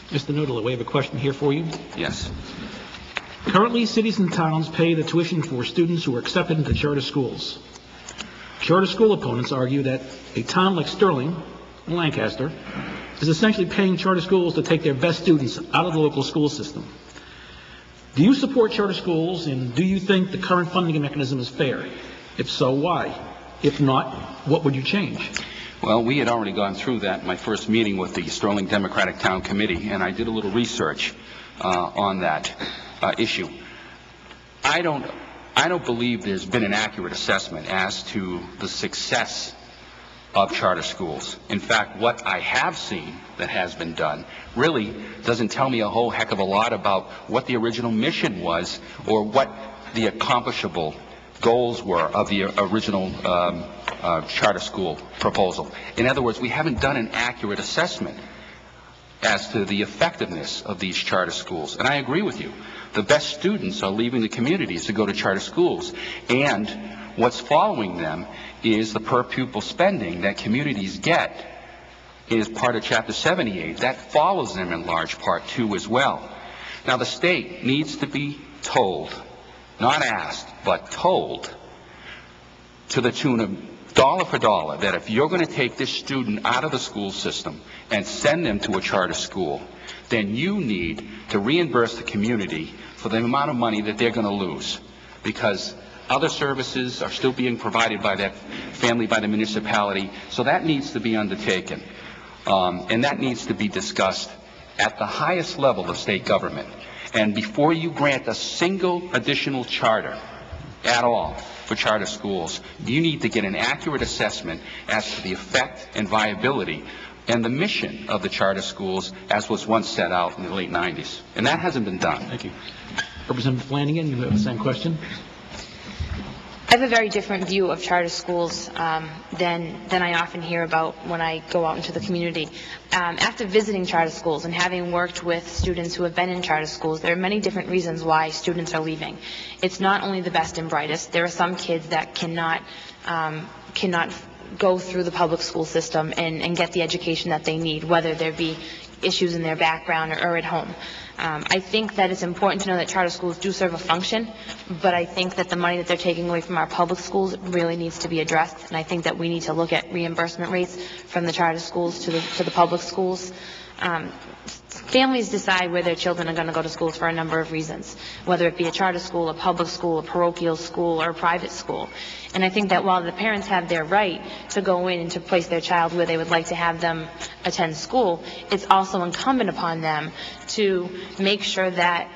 Mr. Knuuttila, we have a question here for you. Yes. Currently, cities and towns pay the tuition for students who are accepted into charter schools. Charter school opponents argue that a town like Sterling, Lancaster, is essentially paying charter schools to take their best students out of the local school system. Do you support charter schools, and do you think the current funding mechanism is fair? If so, why? If not, what would you change? Well, we had already gone through that in my first meeting with the Sterling Democratic Town Committee, and I did a little research on that issue. I don't believe there's been an accurate assessment as to the success of charter schools. In fact, what I have seen that has been done really doesn't tell me a whole heck of a lot about what the original mission was or what the accomplishable goals were of the original charter school proposal. In other words, we haven't done an accurate assessment as to the effectiveness of these charter schools. And I agree with you. The best students are leaving the communities to go to charter schools. And what's following them is the per pupil spending that communities get is part of Chapter 78. That follows them in large part too as well. Now the state needs to be told, not asked, but told, to the tune of dollar for dollar, that if you're going to take this student out of the school system and send them to a charter school, then you need to reimburse the community for the amount of money that they're going to lose, because other services are still being provided by that family, by the municipality. So that needs to be undertaken, and that needs to be discussed at the highest level of state government. And before you grant a single additional charter at all for charter schools, you need to get an accurate assessment as to the effect and viability and the mission of the charter schools as was once set out in the late 90s. And that hasn't been done. Thank you. Representative Flanagan, you have the same question. I have a very different view of charter schools than I often hear about when I go out into the community. After visiting charter schools and having worked with students who have been in charter schools, there are many different reasons why students are leaving. It's not only the best and brightest. There are some kids that cannot go through the public school system and get the education that they need, whether there be issues in their background or at home. I think that it's important to know that charter schools do serve a function, but I think that the money that they're taking away from our public schools really needs to be addressed, and I think that we need to look at reimbursement rates from the charter schools to the public schools. Families decide where their children are going to go to schools for a number of reasons, whether it be a charter school, a public school, a parochial school, or a private school. And I think that while the parents have their right to go in and to place their child where they would like to have them attend school, it's also incumbent upon them to make sure that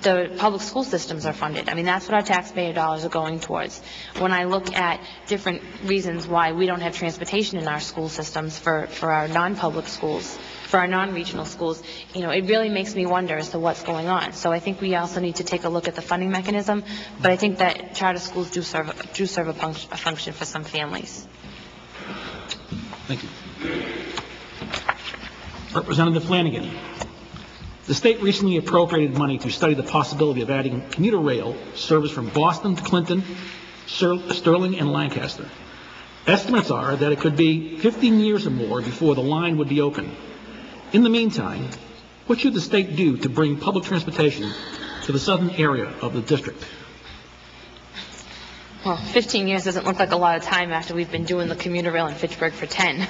the public school systems are funded. I mean, that's what our taxpayer dollars are going towards. When I look at different reasons why we don't have transportation in our school systems for our non-public schools, for our non-regional schools, you know, it really makes me wonder as to what's going on. So I think we also need to take a look at the funding mechanism, but I think that charter schools do serve a function for some families. Thank you. Representative Flanagan. The state recently appropriated money to study the possibility of adding commuter rail service from Boston to Clinton, Sterling, and Lancaster. Estimates are that it could be 15 years or more before the line would be open. In the meantime, what should the state do to bring public transportation to the southern area of the district? Well, 15 years doesn't look like a lot of time after we've been doing the commuter rail in Fitchburg for 10.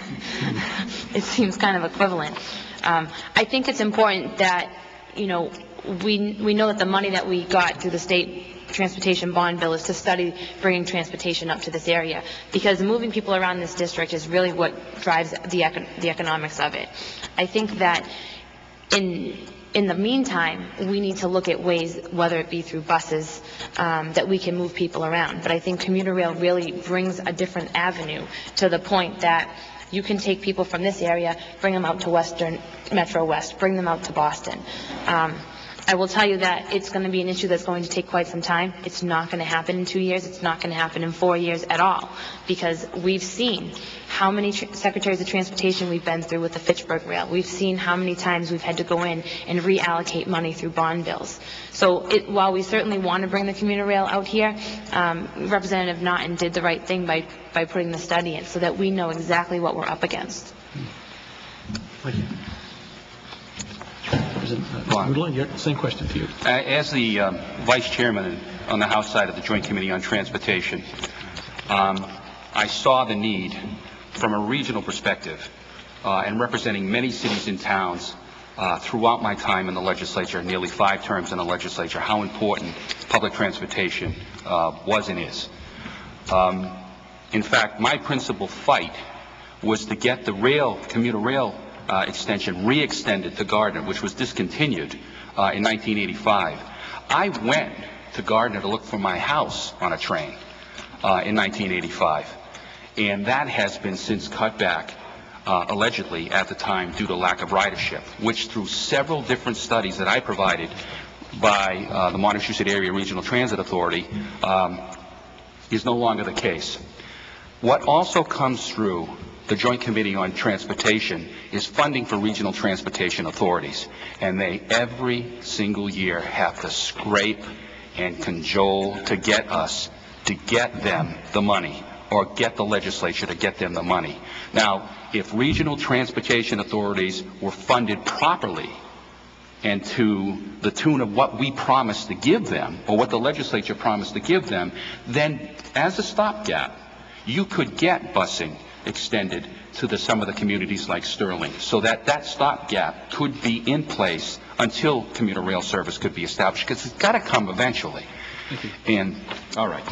It seems kind of equivalent. I think it's important that, you know, we know that the money that we got through the state transportation bond bill is to study bringing transportation up to this area, because moving people around this district is really what drives the economics of it. I think that in the meantime, we need to look at ways, whether it be through buses, that we can move people around. But I think commuter rail really brings a different avenue to the point that you can take people from this area, bring them out to Western Metro West, bring them out to Boston. I will tell you that it's going to be an issue that's going to take quite some time. It's not going to happen in 2 years. It's not going to happen in 4 years at all, because we've seen how many secretaries of transportation we've been through with the Fitchburg rail. We've seen how many times we've had to go in and reallocate money through bond bills. So while we certainly want to bring the commuter rail out here, Representative Naughton did the right thing by putting the study in so that we know exactly what we're up against. Thank you. President Knuuttila, same question to you. As the Vice Chairman on the House side of the Joint Committee on Transportation, I saw the need from a regional perspective and representing many cities and towns throughout my time in the legislature, nearly 5 terms in the legislature, how important public transportation was and is. In fact, my principal fight was to get the commuter rail extension re-extended to Gardner, which was discontinued in 1985. I went to Gardner to look for my house on a train in 1985, and that has been since cut back, allegedly at the time due to lack of ridership, which through several different studies that I provided by the Montechusett Area Regional Transit Authority is no longer the case. What also comes through the Joint Committee on Transportation is funding for regional transportation authorities, and they every single year have to scrape and cajole to get them the money, or get the legislature to get them the money. Now, if regional transportation authorities were funded properly and to the tune of what we promised to give them, or what the legislature promised to give them, then as a stopgap, you could get busing extended to some of the communities like Sterling, so that stopgap could be in place until commuter rail service could be established, because it's got to come eventually. Thank you. And all right.